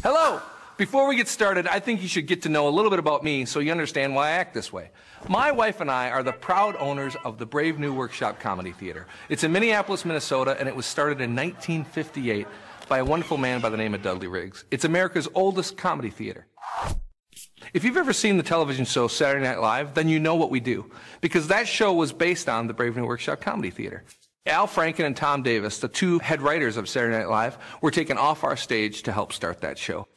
Hello! Before we get started, I think you should get to know a little bit about me so you understand why I act this way. My wife and I are the proud owners of the Brave New Workshop Comedy Theater. It's in Minneapolis, Minnesota, and it was started in 1958 by a wonderful man by the name of Dudley Riggs. It's America's oldest comedy theater. If you've ever seen the television show Saturday Night Live, then you know what we do, because that show was based on the Brave New Workshop Comedy Theater. Al Franken and Tom Davis, the two head writers of Saturday Night Live, were taken off our stage to help start that show.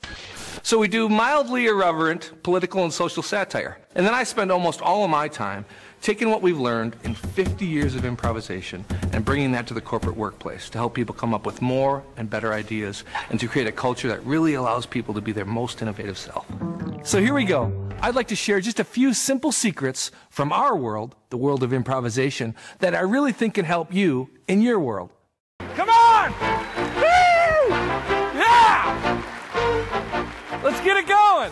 So we do mildly irreverent political and social satire. And then I spend almost all of my time taking what we've learned in 50 years of improvisation and bringing that to the corporate workplace to help people come up with more and better ideas and to create a culture that really allows people to be their most innovative self. So here we go. I'd like to share just a few simple secrets from our world, the world of improvisation, that I really think can help you in your world. Come on! Woo! Yeah! Let's get it going.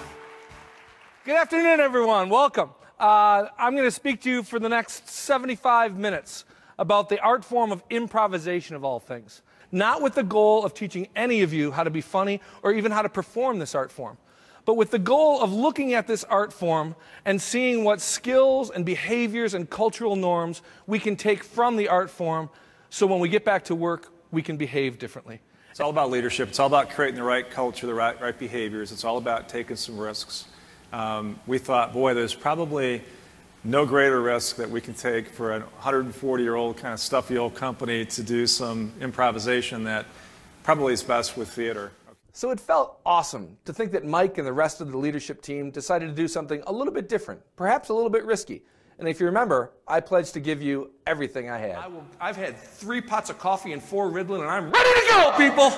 Good afternoon, everyone. Welcome. I'm going to speak to you for the next 75 minutes about the art form of improvisation of all things. Not with the goal of teaching any of you how to be funny or even how to perform this art form, but with the goal of looking at this art form and seeing what skills and behaviors and cultural norms we can take from the art form so when we get back to work, we can behave differently. It's all about leadership. It's all about creating the right culture, the right behaviors. It's all about taking some risks. We thought, boy, there's probably no greater risk that we can take for a 140-year-old kind of stuffy old company to do some improvisation that probably is best with theater. So it felt awesome to think that Mike and the rest of the leadership team decided to do something a little bit different, perhaps a little bit risky. And if you remember, I pledged to give you everything I had. I've had 3 pots of coffee and 4 Ritalin, and I'm ready to go, people!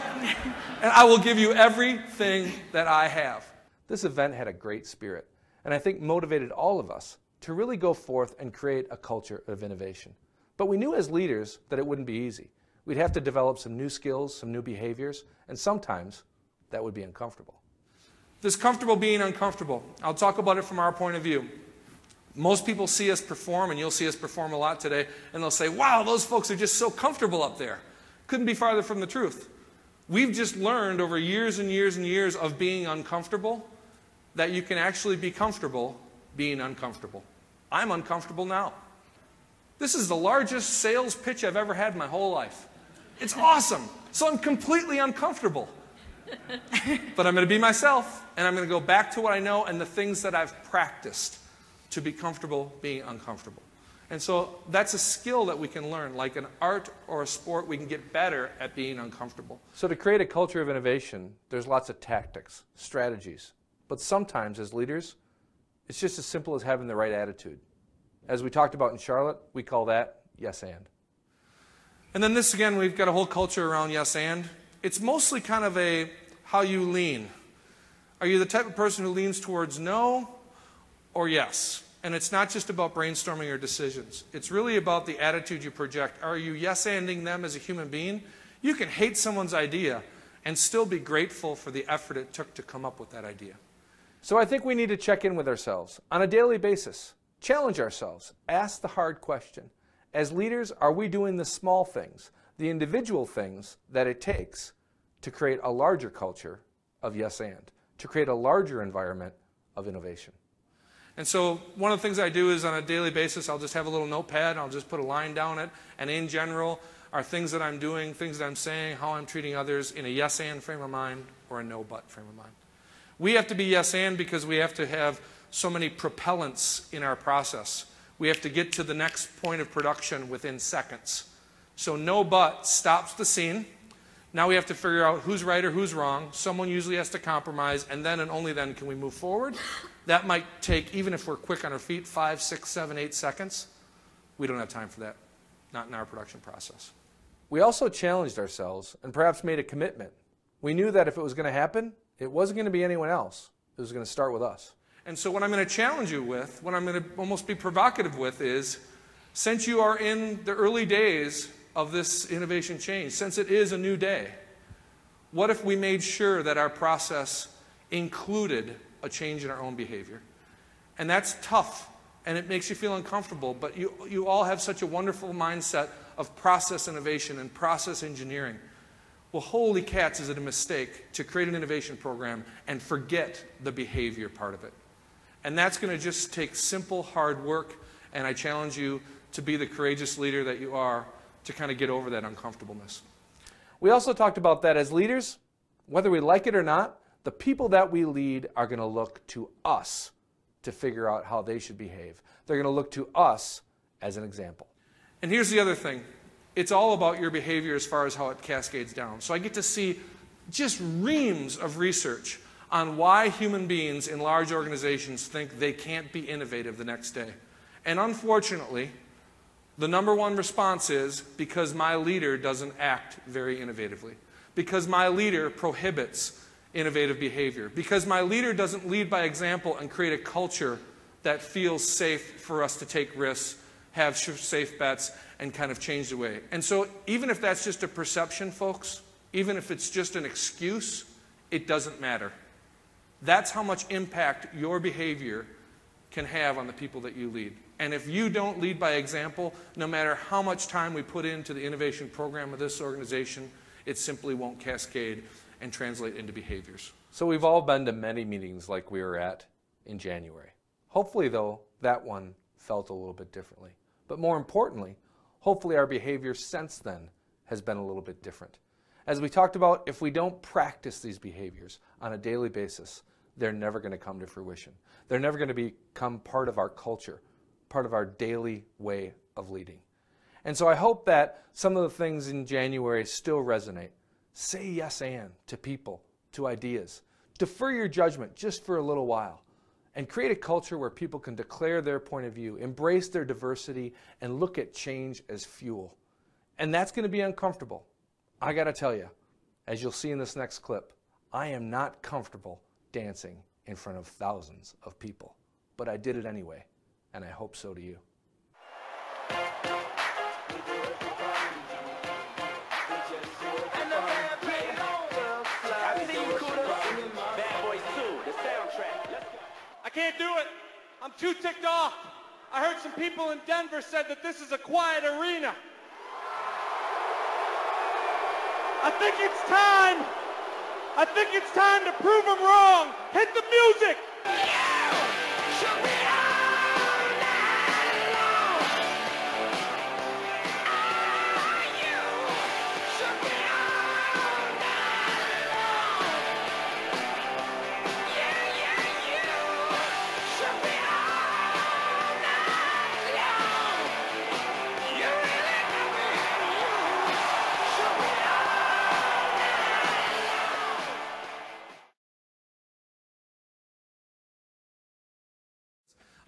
And I will give you everything that I have. This event had a great spirit, and I think motivated all of us to really go forth and create a culture of innovation. But we knew as leaders that it wouldn't be easy. We'd have to develop some new skills, some new behaviors, and sometimes that would be uncomfortable. This comfortable being uncomfortable, I'll talk about it from our point of view. Most people see us perform, and you'll see us perform a lot today, and they'll say, wow, those folks are just so comfortable up there. Couldn't be farther from the truth. We've just learned over years and years and years of being uncomfortable that you can actually be comfortable being uncomfortable. I'm uncomfortable now. This is the largest sales pitch I've ever had in my whole life. It's awesome. So I'm completely uncomfortable. But I'm going to be myself, and I'm going to go back to what I know and the things that I've practiced to be comfortable being uncomfortable. And so that's a skill that we can learn. Like an art or a sport, we can get better at being uncomfortable. So to create a culture of innovation, there's lots of tactics, strategies. But sometimes as leaders, it's just as simple as having the right attitude. As we talked about in Charlotte, we call that yes and. And then this again, we've got a whole culture around yes and. It's mostly kind of a how you lean. Are you the type of person who leans towards no or yes? And it's not just about brainstorming or decisions. It's really about the attitude you project. Are you yes-anding them as a human being? You can hate someone's idea and still be grateful for the effort it took to come up with that idea. So I think we need to check in with ourselves on a daily basis. Challenge ourselves. Ask the hard question. As leaders, are we doing the small things, the individual things that it takes to create a larger culture of yes and, to create a larger environment of innovation? And so one of the things I do is on a daily basis, I'll just have a little notepad, I'll just put a line down it, and in general are things that I'm doing, things that I'm saying, how I'm treating others in a yes and frame of mind or a no but frame of mind. We have to be yes and because we have to have so many propellants in our process. We have to get to the next point of production within seconds. So no but stops the scene. Now we have to figure out who's right or who's wrong. Someone usually has to compromise, and then and only then can we move forward. That might take, even if we're quick on our feet, 5, 6, 7, 8 seconds. We don't have time for that, not in our production process. We also challenged ourselves and perhaps made a commitment. We knew that if it was going to happen, it wasn't going to be anyone else. It was going to start with us. And so what I'm going to challenge you with, what I'm going to almost be provocative with is, since you are in the early days of this innovation change, since it is a new day, what if we made sure that our process included a change in our own behavior? And that's tough, and it makes you feel uncomfortable, but you all have such a wonderful mindset of process innovation and process engineering. Well, holy cats, is it a mistake to create an innovation program and forget the behavior part of it. And that's going to just take simple, hard work, and I challenge you to be the courageous leader that you are to kind of get over that uncomfortableness. We also talked about that as leaders, whether we like it or not, the people that we lead are going to look to us to figure out how they should behave. They're going to look to us as an example. And here's the other thing. It's all about your behavior as far as how it cascades down. So I get to see just reams of research on why human beings in large organizations think they can't be innovative the next day. And unfortunately, the #1 response is because my leader doesn't act very innovatively. Because my leader prohibits innovative behavior. Because my leader doesn't lead by example and create a culture that feels safe for us to take risks, have safe bets, and kind of change the way. And so even if that's just a perception, folks, even if it's just an excuse, it doesn't matter. That's how much impact your behavior can have on the people that you lead. And if you don't lead by example, no matter how much time we put into the innovation program of this organization, it simply won't cascade and translate into behaviors. So we've all been to many meetings like we were at in January. Hopefully, though, that one felt a little bit differently. But more importantly, hopefully our behavior since then has been a little bit different. As we talked about, if we don't practice these behaviors on a daily basis, they're never going to come to fruition. They're never going to become part of our culture, part of our daily way of leading. And so I hope that some of the things in January still resonate. Say yes and to people, to ideas. Defer your judgment just for a little while. And create a culture where people can declare their point of view, embrace their diversity, and look at change as fuel. And that's going to be uncomfortable. I got to tell you, as you'll see in this next clip, I am not comfortable dancing in front of thousands of people. But I did it anyway, and I hope so do you. I can't do it. I'm too ticked off. I heard some people in Denver said that this is a quiet arena. I think it's time to prove them wrong. Hit the music.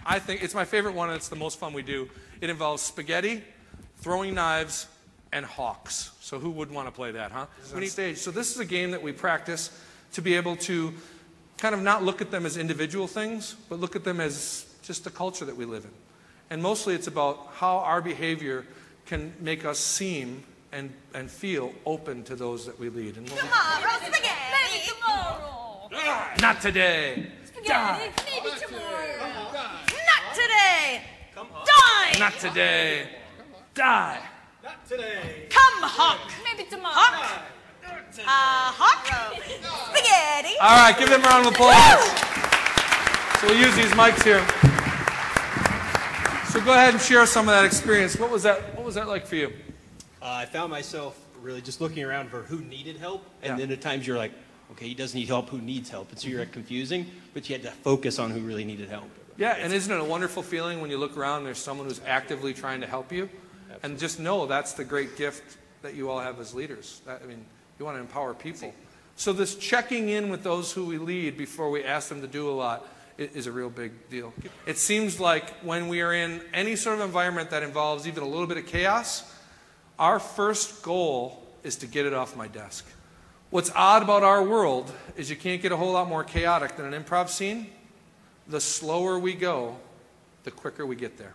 I think it's my favorite one, and it's the most fun we do. It involves spaghetti, throwing knives, and hawks. So who wouldn't want to play that, huh? Stage. So this is a game that we practice to be able to kind of not look at them as individual things, but look at them as just the culture that we live in. And mostly it's about how our behavior can make us seem and feel open to those that we lead. And tomorrow, spaghetti! Maybe tomorrow! Not today! Spaghetti, maybe tomorrow! Not today! Come on. Die! Not today! Die! Not today. Come, Hawk! Maybe tomorrow! Hawk! Hawk! Spaghetti! All right, give them a round of applause. So we'll use these mics here. So go ahead and share some of that experience. What was that like for you? I found myself really just looking around for who needed help, and then at times you're like, okay, he doesn't need help, who needs help? And so you're confusing, but you had to focus on who really needed help. Yeah, and isn't it a wonderful feeling when you look around and there's someone who's actively trying to help you? Absolutely. And just know that's the great gift that you all have as leaders. I mean, you want to empower people. So this checking in with those who we lead before we ask them to do a lot is a real big deal. It seems like when we are in any sort of environment that involves even a little bit of chaos, our first goal is to get it off my desk. What's odd about our world is you can't get a whole lot more chaotic than an improv scene. The slower we go, the quicker we get there.